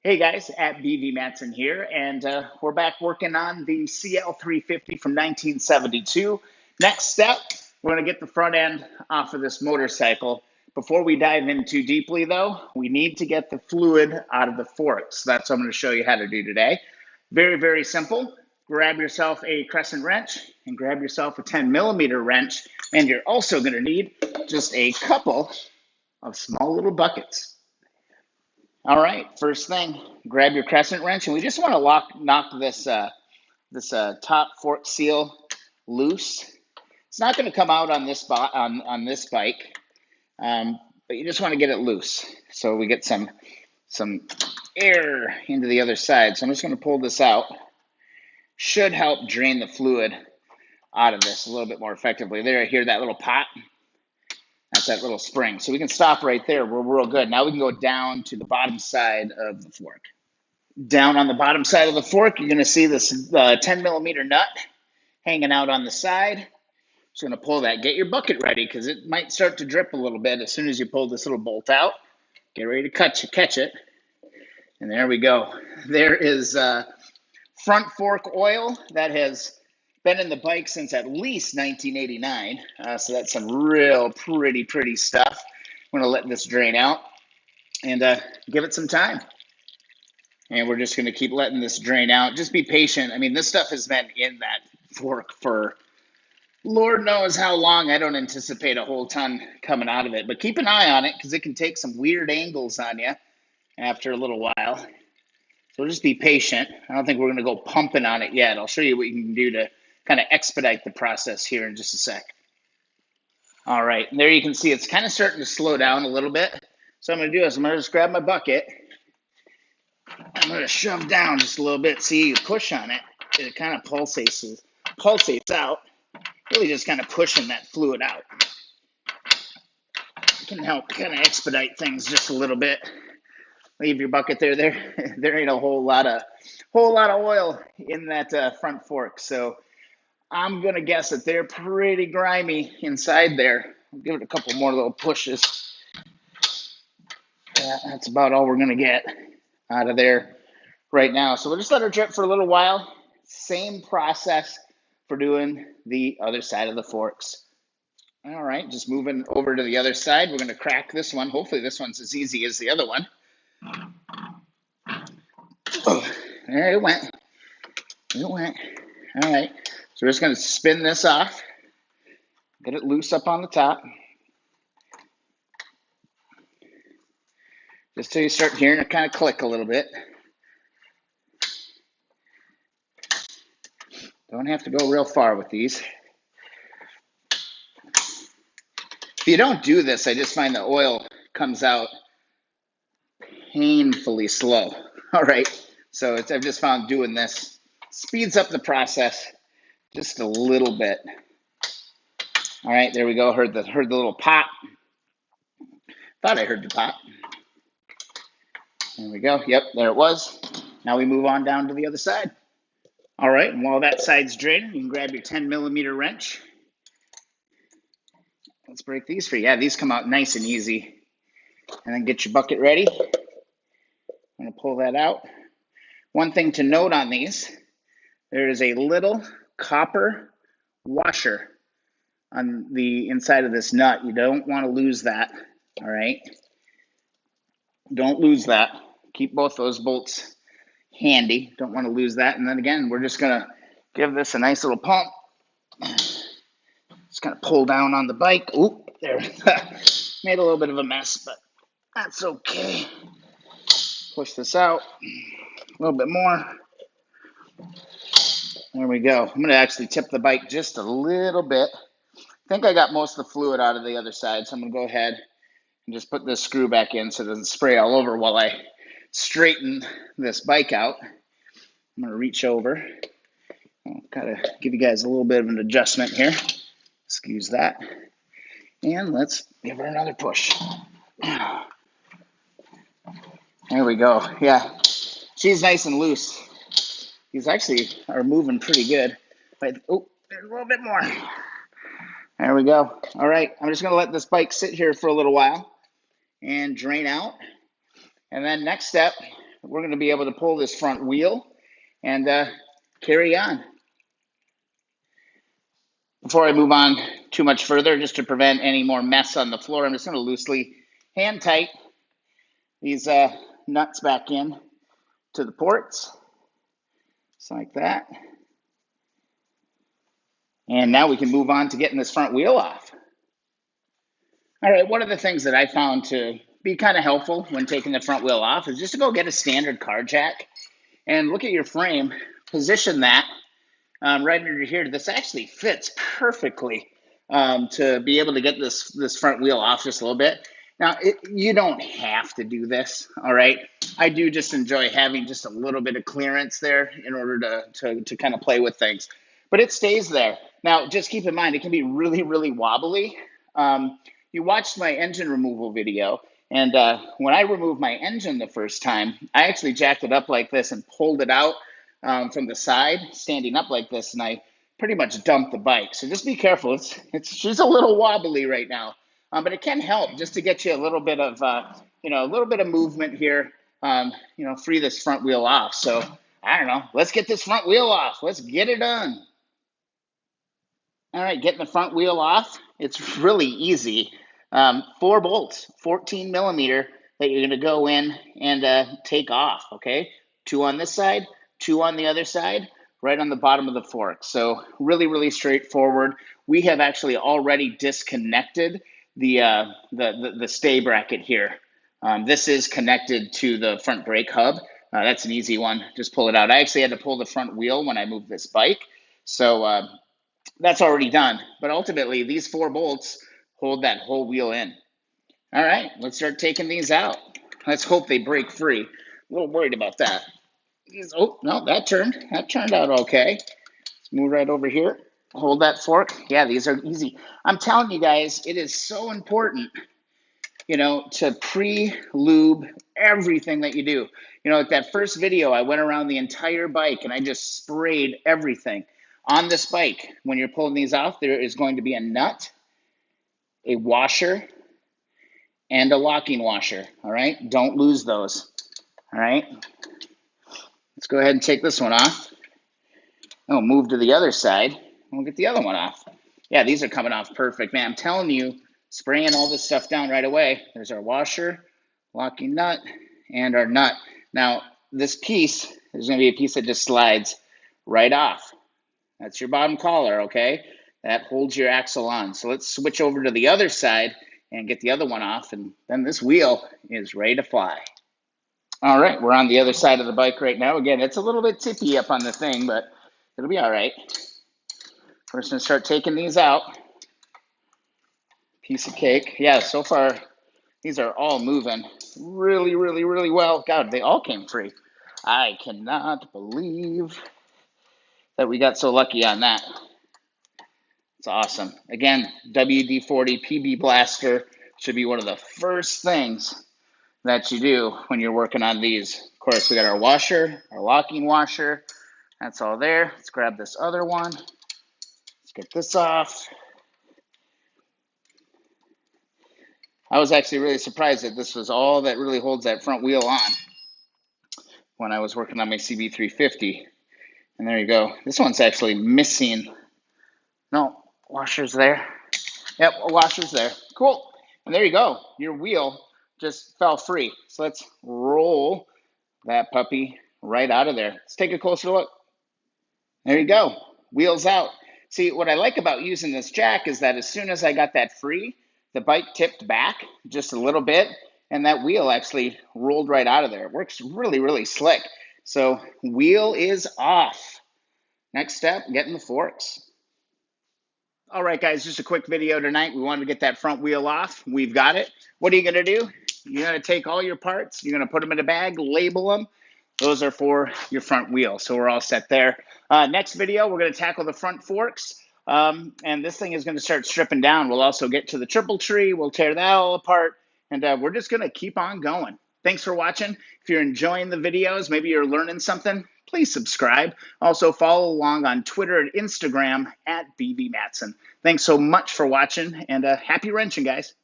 Hey guys, at BV Matson here, and we're back working on the CL350 from 1972. Next step, we're going to get the front end off of this motorcycle. Before we dive in too deeply, though, we need to get the fluid out of the forks. That's what I'm going to show you how to do today. Very, very simple. Grab yourself a crescent wrench and grab yourself a 10mm wrench, and you're also going to need just a couple of small little buckets. All right, first thing, grab your crescent wrench, and we just want to knock this top fork seal loose. It's not going to come out on this bike, but you just want to get it loose so we get some air into the other side. So I'm just going to pull this out. Should help drain the fluid out of this a little bit more effectively. There, I hear that little pop. That's that little spring. So we can stop right there. We're real good. Now we can go down to the bottom side of the fork. Down on the bottom side of the fork, you're going to see this 10mm nut hanging out on the side. Just going to pull that. Get your bucket ready because it might start to drip a little bit as soon as you pull this little bolt out. Get ready to catch it. And there we go. There is front fork oil that has been in the bike since at least 1989. So that's some real pretty stuff. I'm going to let this drain out and give it some time. And we're just going to keep letting this drain out. Just be patient. I mean, this stuff has been in that fork for Lord knows how long. I don't anticipate a whole ton coming out of it. But keep an eye on it because it can take some weird angles on you after a little while. So just be patient. I don't think we're going to go pumping on it yet. I'll show you what you can do to kind of expedite the process here in just a sec. All right, there you can see it's kind of starting to slow down a little bit. So what I'm going to do is I'm going to just grab my bucket. I'm going to shove down just a little bit. See, you push on it, it kind of pulsates out, really just kind of pushing that fluid out. It can help kind of expedite things just a little bit. Leave your bucket there. There ain't a whole lot of oil in that front fork. So I'm going to guess that they're pretty grimy inside there. I'll give it a couple more little pushes. That's about all we're going to get out of there right now. So we'll just let her drip for a little while. Same process for doing the other side of the forks. All right, just moving over to the other side. We're going to crack this one. Hopefully this one's as easy as the other one. Oh, there it went. All right, so we're just going to spin this off. Get it loose up on the top. Just till you start hearing it kind of click a little bit. Don't have to go real far with these. If you don't do this, I just find the oil comes out painfully slow. All right, so I've just found doing this speeds up the process just a little bit. All right, there we go. Heard the little pop. Thought I heard the pop. There we go. Yep, there it was. Now we move on down to the other side. All right, and while that side's draining, you can grab your 10mm wrench. Let's break these free. Yeah, these come out nice and easy. And then get your bucket ready. I'm going to pull that out. One thing to note on these, there is a little copper washer on the inside of this nut. You don't want to lose that, all right? Don't lose that. Keep both those bolts handy. Don't want to lose that. And then again, we're just going to give this a nice little pump. Just kind of pull down on the bike. Oop, there. Made a little bit of a mess, but that's okay. Push this out a little bit more. There we go. I'm going to actually tip the bike just a little bit. I think I got most of the fluid out of the other side, so I'm going to go ahead and just put this screw back in so it doesn't spray all over while I straighten this bike out. I'm going to reach over. I'll kind of give you guys a little bit of an adjustment here. Excuse that. And let's give her another push. There we go. Yeah, she's nice and loose. These actually are moving pretty good. Oh, there's a little bit more. There we go. All right, I'm just going to let this bike sit here for a little while and drain out. And then next step, we're going to be able to pull this front wheel and carry on. Before I move on too much further, just to prevent any more mess on the floor, I'm just going to loosely hand tight these nuts back in to the ports, just like that. And now we can move on to getting this front wheel off. All right, one of the things that I found to be kind of helpful when taking the front wheel off is just to go get a standard car jack and look at your frame, position that right under here. This actually fits perfectly to be able to get this front wheel off just a little bit. Now, you don't have to do this, all right? I do just enjoy having just a little bit of clearance there in order to kind of play with things. But it stays there. Now, just keep in mind, it can be really, really wobbly. You watched my engine removal video, and when I removed my engine the first time, I actually jacked it up like this and pulled it out from the side, standing up like this, and I pretty much dumped the bike. So just be careful. She's a little wobbly right now. But it can help just to get you a little bit of, a little bit of movement here, free this front wheel off. So, I don't know, let's get this front wheel off. Let's get it done. All right, getting the front wheel off, it's really easy. 4 bolts, 14 millimeter that you're gonna go in and take off, okay? 2 on this side, 2 on the other side, right on the bottom of the fork. So really, really straightforward. We have actually already disconnected the stay bracket here. This is connected to the front brake hub. That's an easy one. Just pull it out. I actually had to pull the front wheel when I moved this bike. So that's already done. But ultimately, these 4 bolts hold that whole wheel in. All right, let's start taking these out. Let's hope they break free. A little worried about that. Oh, no, that turned out okay. Let's move right over here. Hold that fork. Yeah, these are easy. I'm telling you guys, it is so important, to pre-lube everything that you do. Like that first video, I went around the entire bike and I just sprayed everything. On this bike, when you're pulling these off, there is going to be a nut, a washer, and a locking washer, all right? Don't lose those, all right? Let's go ahead and take this one off. Oh, move to the other side. We'll get the other one off. Yeah, these are coming off perfect, man. I'm telling you, spraying all this stuff down right away. There's our washer, locking nut, and our nut. Now, this piece, there's going to be a piece that just slides right off. That's your bottom collar, okay? That holds your axle on. So let's switch over to the other side and get the other one off, and then this wheel is ready to fly. All right, we're on the other side of the bike right now. Again, it's a little bit tippy up on the thing, but it'll be all right. We're just going to start taking these out. Piece of cake. Yeah, so far, these are all moving really, really, really well. God, they all came free. I cannot believe that we got so lucky on that. It's awesome. Again, WD-40 PB Blaster should be one of the first things that you do when you're working on these. Of course, we got our washer, our locking washer. That's all there. Let's grab this other one. Let's get this off. I was actually really surprised that this was all that really holds that front wheel on when I was working on my CB350. And there you go. This one's actually missing. No, washer's there. Yep, a washer's there. Cool. And there you go. Your wheel just fell free. So let's roll that puppy right out of there. Let's take a closer look. There you go. Wheels out. See, what I like about using this jack is that as soon as I got that free, the bike tipped back just a little bit, and that wheel actually rolled right out of there. It works really, really slick. So wheel is off. Next step, getting the forks. All right, guys, just a quick video tonight. We wanted to get that front wheel off. We've got it. What are you going to do? You're going to take all your parts. You're going to put them in a bag, label them. Those are for your front wheel. So we're all set there. Next video, we're going to tackle the front forks. And this thing is going to start stripping down. We'll also get to the triple tree. We'll tear that all apart. And we're just going to keep on going. Thanks for watching. If you're enjoying the videos, maybe you're learning something, please subscribe. Also follow along on Twitter and Instagram at BB Matson. Thanks so much for watching, and happy wrenching, guys.